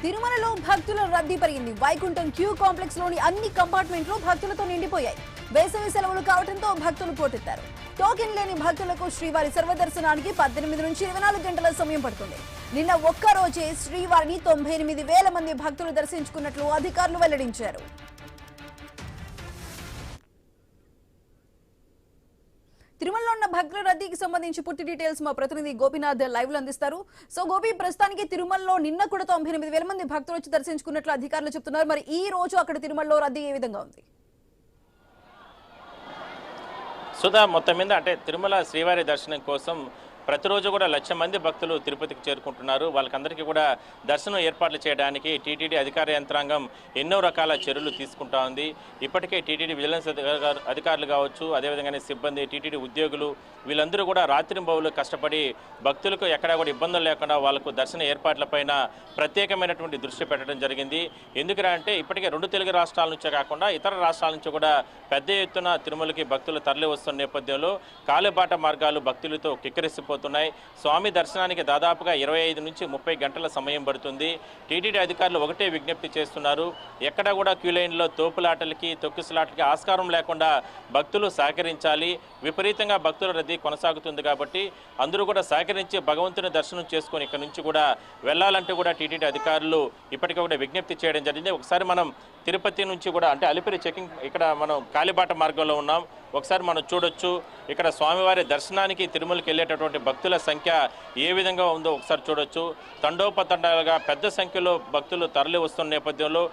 తిరుమలలో భక్తుల రద్దీ పెరిగింది. వైకుంఠం క్యూ కాంప్లెక్స్ లోని అన్ని కంపార్ట్మెంట్లు భక్తులతో నిండిపోయాయి. వేసవి సెలవులు కావడంతో భక్తులు పోటెత్తారు. టోకెన్ లేని భక్తులకు శ్రీవారి సర్వదర్శనానికి 18 నుంచి 24 గంటల సమయం పడుతుంది. నిన్న ఒక్క రోజే శ్రీవారిని 98,000 మంది భక్తులు దర్శించుకున్నట్లు అధికారులు వెల్లడించారు. తిరుమలలో ఉన్న భక్తుల రద్దీకి సంబంధించి పూర్తి డీటెయిల్స్ మా ప్రతినిధి గోపీనాథ్ లైవ్ లో అందిస్తారు. సో గోపి, ప్రస్తుతానికి తిరుమలలో నిన్న కూడా 98,000 మంది భక్తులు వచ్చి దర్శించుకున్నట్లు అధికారులు చెప్తున్నారు. మరి ఈ రోజు అక్కడ తిరుమలలో రద్దీ ఏ విధంగా ఉంది? సుధా, మొత్తం మీద అంటే తిరుమల శ్రీవారి దర్శనం కోసం ప్రతిరోజు కూడా 1,00,000 మంది భక్తులు తిరుపతికి చేరుకుంటున్నారు. వాళ్ళకందరికీ కూడా దర్శనం ఏర్పాట్లు చేయడానికి టీటీడీ అధికార యంత్రాంగం ఎన్నో రకాల చర్యలు తీసుకుంటా ఉంది. ఇప్పటికే టీటీడీ విజిలెన్స్ అధికారులు కావచ్చు, అదేవిధంగానే సిబ్బంది, టీటీడీ ఉద్యోగులు వీళ్ళందరూ కూడా రాత్రింబవళ్ళు కష్టపడి భక్తులకు ఎక్కడా కూడా ఇబ్బందులు లేకుండా వాళ్ళకు దర్శన ఏర్పాట్లపైన ప్రత్యేకమైనటువంటి దృష్టి పెట్టడం జరిగింది. ఎందుకంటే ఇప్పటికే 2 తెలుగు రాష్ట్రాల నుంచే కాకుండా ఇతర రాష్ట్రాల నుంచి కూడా పెద్ద ఎత్తున తిరుమలకి భక్తులు తరలి వస్తున్న నేపథ్యంలో కాలుబాట మార్గాలు భక్తులతో కిక్కిరిసిపోతున్నాయి. స్వామి దర్శనానికి దాదాపుగా 25 నుంచి 30 గంటల సమయం పడుతుంది. టీటీడీ అధికారులు ఒకటే విజ్ఞప్తి చేస్తున్నారు, ఎక్కడ కూడా క్యూ లైన్లో తోపులాటలకి తొక్కిసలాటలకి ఆస్కారం లేకుండా భక్తులు సహకరించాలి. విపరీతంగా భక్తుల రద్దీ కొనసాగుతుంది కాబట్టి అందరూ కూడా సహకరించి భగవంతుని దర్శనం చేసుకొని ఇక్కడ నుంచి కూడా వెళ్ళాలంటూ కూడా టీటీడీ అధికారులు ఇప్పటికే కూడా విజ్ఞప్తి చేయడం జరిగింది. ఒకసారి మనం తిరుపతి నుంచి కూడా అంటే అలిపిరి చెకింగ్ ఇక్కడ మనం కాలిబాట మార్గంలో ఉన్నాం. ఒకసారి మనం చూడొచ్చు, ఇక్కడ స్వామివారి దర్శనానికి తిరుమలకి వెళ్ళేటటువంటి భక్తుల సంఖ్య ఏ విధంగా ఉందో ఒకసారి చూడొచ్చు. తండోపతండాలుగా పెద్ద సంఖ్యలో భక్తులు తరలి వస్తున్న నేపథ్యంలో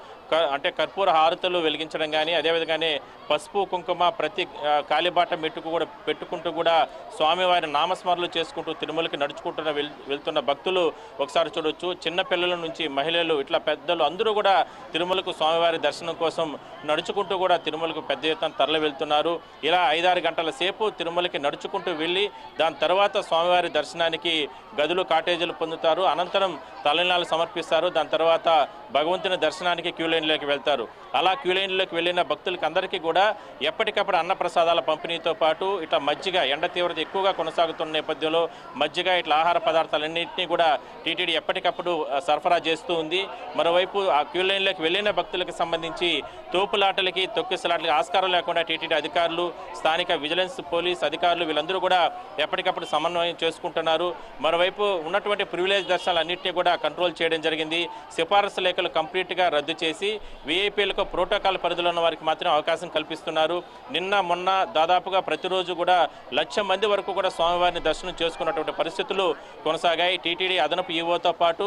అంటే కర్పూర హారతులు వెలిగించడం కానీ, అదేవిధంగానే పసుపు కుంకుమ ప్రతి కాలిబాట మెట్టుకు కూడా పెట్టుకుంటూ కూడా స్వామివారి నామస్మరణలు చేసుకుంటూ తిరుమలకి నడుచుకుంటున్న వెళ్తున్న భక్తులు ఒకసారి చూడొచ్చు. చిన్నపిల్లల నుంచి మహిళలు ఇట్లా పెద్దలు అందరూ కూడా తిరుమలకు స్వామివారి దర్శనం కోసం నడుచుకుంటూ కూడా తిరుమలకు పెద్ద ఎత్తున తరలి వెళ్తున్నారు. ఇలా 5-6 గంటల సేపు తిరుమలకి నడుచుకుంటూ వెళ్ళి దాని తర్వాత స్వామివారి దర్శనానికి గదులు కాటేజీలు పొందుతారు. అనంతరం తలనీలాలు సమర్పిస్తారు. దాని తర్వాత భగవంతుని దర్శనానికి క్యూ లైన్లోకి వెళ్తారు. అలా క్యూ లైన్లోకి వెళ్ళిన భక్తులకి అందరికీ కూడా ఎప్పటికప్పుడు అన్నప్రసాదాల పంపిణీతో పాటు ఇట్లా మజ్జిగ, ఎండ తీవ్రత ఎక్కువగా కొనసాగుతున్న నేపథ్యంలో మజ్జిగ ఇట్లా ఆహార పదార్థాలన్నింటినీ కూడా టీటీడీ ఎప్పటికప్పుడు సరఫరా చేస్తూ ఉంది. మరోవైపు ఆ క్యూ లైన్లోకి వెళ్ళిన భక్తులకు సంబంధించి తోపులాటలకి తొక్కిసలాటలకి ఆస్కారం లేకుండా టీటీడీ అధికారులు, స్థానిక విజిలెన్స్ పోలీస్ అధికారులు వీళ్ళందరూ కూడా ఎప్పటికప్పుడు సమన్వయం చేసుకుంటున్నారు. మరోవైపు ఉన్నటువంటి ప్రివిలేజ్ దర్శనాలన్నింటినీ కూడా కంట్రోల్ చేయడం జరిగింది. సిఫారసు లేఖలు కంప్లీట్గా రద్దు చేసి వీఐపీలకు ప్రోటోకాల్ పరిధిలో ఉన్న వారికి మాత్రం అవకాశం కల్పిస్తున్నారు. నిన్న మొన్న దాదాపుగా ప్రతిరోజు కూడా 1,00,000 మంది వరకు కూడా స్వామివారిని దర్శనం చేసుకున్నటువంటి పరిస్థితులు కొనసాగాయి. టీటీడీ అదనపు ఈవోతో పాటు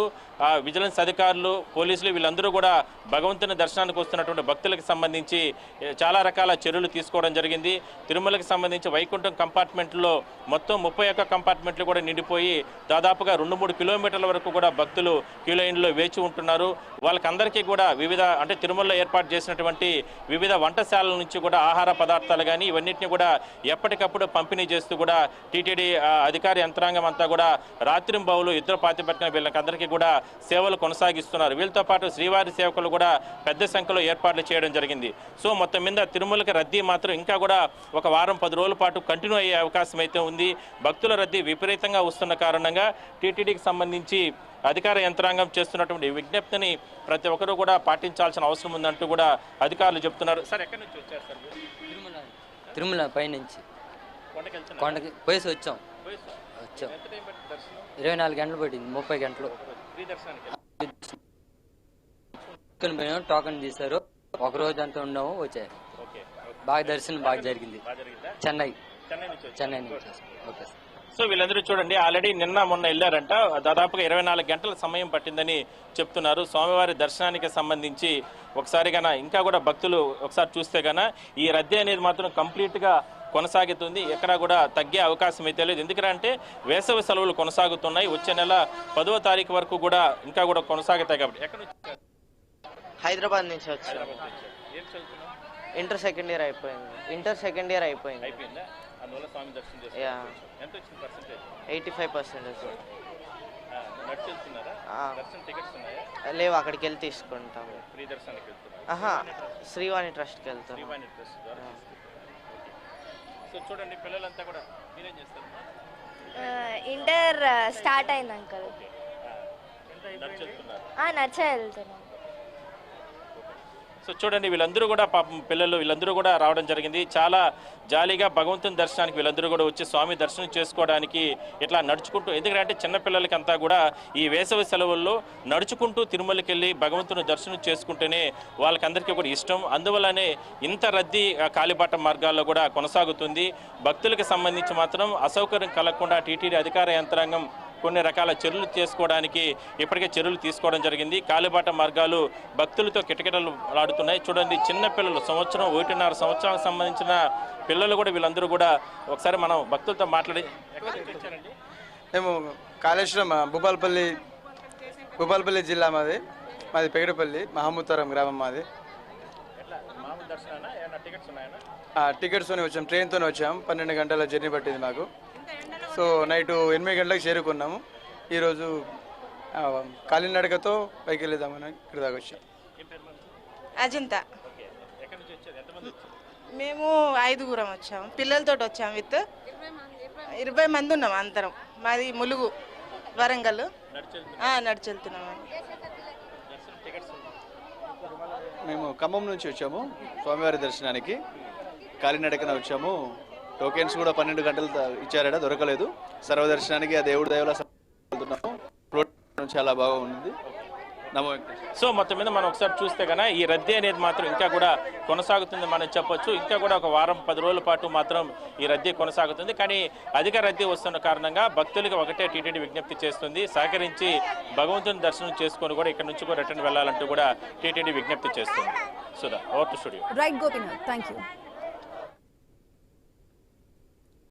విజిలెన్స్ అధికారులు, పోలీసులు వీళ్ళందరూ కూడా భగవంతుని దర్శనానికి వస్తున్నటువంటి భక్తులకు సంబంధించి చాలా రకాల చర్యలు తీసుకోవడం జరిగింది. తిరుమలకి సంబంధించి వైకుంఠం కంపార్ట్మెంట్లో మొత్తం 31 కంపార్ట్మెంట్లు కూడా నిండిపోయి దాదాపుగా 2-3 కిలోమీటర్ల వరకు కూడా భక్తులు క్యూ లైన్లో వేచి ఉంటున్నారు. వాళ్ళకందరికీ కూడా వివిధ అంటే తిరుమలలో ఏర్పాటు చేసినటువంటి వివిధ వంటశాలల నుంచి కూడా ఆహార పదార్థాలు కానీ ఇవన్నిటిని కూడా ఎప్పటికప్పుడు పంపిణీ చేస్తూ కూడా టీటీడీ అధికార యంత్రాంగం అంతా కూడా రాత్రింబవలు యుద్ధ ప్రాతిపదికన వీళ్ళకందరికీ కూడా సేవలు కొనసాగిస్తున్నారు. వీళ్ళతో పాటు శ్రీవారి సేవకులు కూడా పెద్ద సంఖ్యలో ఏర్పాట్లు చేయడం జరిగింది. సో మొత్తం మీద తిరుమలకి రద్దీ మాత్రం ఇంకా కూడా ఒక వారం 10 రోజుల పాటు కంటిన్యూ అయ్యే అవకాశం అయితే ఉంది. భక్తుల రద్దీ విపరీతంగా వస్తున్న కారణంగా టీటీడీకి సంబంధించి అధికార యంత్రాంగం చేస్తున్నటువంటి విజ్ఞప్తిని ప్రతి ఒక్కరూ కూడా పాటించాల్సిన అవసరం ఉందంటూ కూడా అధికారులు చెప్తున్నారు. సార్, ఎక్కడి నుంచి వచ్చారు సార్? తిరుమల పైనుంచి కొండకి పోయేసి వచ్చాం. 24 గంటలు పట్టింది, 30 గంటలు. టోకన్ తీశారు, ఒక రోజు అంతా ఉన్నాము, వచ్చారు. బాగా దర్శనం బాగా జరిగింది. చెన్నై నుంచి. Okay sir. సో వీళ్ళందరూ చూడండి, ఆల్రెడీ నిన్న మొన్న వెళ్ళారంట. దాదాపుగా 24 గంటల సమయం పట్టిందని చెప్తున్నారు. స్వామివారి దర్శనానికి సంబంధించి ఒకసారి గన ఇంకా కూడా భక్తులు ఒకసారి చూస్తే గన ఈ రద్దీ అనేది మాత్రం కంప్లీట్గా కొనసాగుతుంది. ఎక్కడా కూడా తగ్గే అవకాశం అయితే లేదు. ఎందుకంటే వేసవి సెలవులు కొనసాగుతున్నాయి. వచ్చే నెల 10వ తారీఖు వరకు కూడా ఇంకా కూడా కొనసాగుతాయి. కాబట్టి ఎక్కడ నుంచి? హైదరాబాద్ నుంచి వచ్చాను. ఇంటర్ సెకండ్ ఇయర్ అయిపోయింది. అందువల్ల స్వామి దర్శనం చేస్తారు. ఎంత వచ్చింది పర్సెంటేజ్? 85%. నడిచి వెళ్తున్నారా? దర్శనం టికెట్స్ ఉన్నాయా? లేవు, అక్కడికి వెళ్ళి తీసుకుంటాము. ఫ్రీ దర్శనానికి వెళ్తున్నారా? శ్రీవాణి ట్రస్ట్కి వెళ్తాం. శ్రీవాణి ట్రస్ట్ ద్వారా. సో చూడండి, పిల్లలంతా కూడా మీరేం చేస్తారు? ఇంటర్ స్టార్ట్ అయింది అంకల్. ఎంత నడిచే వెళ్తున్నాం. సో చూడండి, వీళ్ళందరూ కూడా పాపం పిల్లలు వీళ్ళందరూ కూడా రావడం జరిగింది. చాలా జాలీగా భగవంతుని దర్శనానికి వీళ్ళందరూ కూడా వచ్చి స్వామి దర్శనం చేసుకోవడానికి ఇట్లా నడుచుకుంటూ, ఎందుకంటే చిన్నపిల్లలకి అంతా కూడా ఈ వేసవి సెలవుల్లో నడుచుకుంటూ తిరుమలకి వెళ్ళి భగవంతుని దర్శనం చేసుకుంటేనే వాళ్ళకందరికీ కూడా ఇష్టం. అందువల్లనే ఇంత రద్దీ కాలిబాట మార్గాల్లో కూడా కొనసాగుతుంది. భక్తులకు సంబంధించి మాత్రం అసౌకర్యం కలగకుండా టీటీడీ అధికార యంత్రాంగం కొన్ని రకాల చర్యలు చేసుకోవడానికి ఇప్పటికే చర్యలు తీసుకోవడం జరిగింది. కాలిబాట మార్గాలు భక్తులతో కిటకిటలు ఆడుతున్నాయి. చూడండి, చిన్న పిల్లలు 1.5 సంవత్సరాలకు సంబంధించిన పిల్లలు కూడా వీళ్ళందరూ కూడా ఒకసారి మనం భక్తులతో మాట్లాడి. మేము కాళేశ్వరం భూపాలపల్లి జిల్లా మాది పెగడపల్లి మహమూతారం గ్రామం మాది. టికెట్స్తోనే వచ్చాం, ట్రైన్తోనే వచ్చాము. 12 గంటల జర్నీ పట్టింది మాకు. సో నైట్ 8 గంటలకు చేరుకున్నాము. ఈరోజు కాలినడకతో పైకి వెళ్ళేద్దామని ఇక్కడ దాకా వచ్చాం. అజంతా మేము 5గురం వచ్చాము, పిల్లలతో వచ్చాము. విత్ 20 మంది ఉన్నాం అందరం. మాది ములుగు వరంగల్. నడిచెళ్తున్నాము. మేము ఖమ్మం నుంచి వచ్చాము స్వామివారి దర్శనానికి. కాలినడకన వచ్చాము. టోకెన్స్ కూడా 12 గంటలు ఇచ్చారట, దొరకలేదు. సర్వదర్శనానికి ఆ దేవుడి దయవల్ల వెళ్తున్నాము. చాలా బాగా ఉంది. సో మొత్తం మీద మనం ఒకసారి చూస్తే కనుక ఈ రద్దీ అనేది మాత్రం ఇంకా కూడా కొనసాగుతుంది మనం చెప్పొచ్చు. ఇంకా కూడా ఒక వారం 10 రోజుల పాటు మాత్రం ఈ రద్దీ కొనసాగుతుంది. కానీ అధిక రద్దీ వస్తున్న కారణంగా భక్తులకు ఒకటే టీటీడీ విజ్ఞప్తి చేస్తుంది, సహకరించి భగవంతుని దర్శనం చేసుకొని కూడా ఇక్కడ నుంచి కూడా రిటర్న్ వెళ్ళాలంటూ కూడా టీటీడీ విజ్ఞప్తి చేస్తుంది. Sudha, over to studio. Right Gopinath, thank you.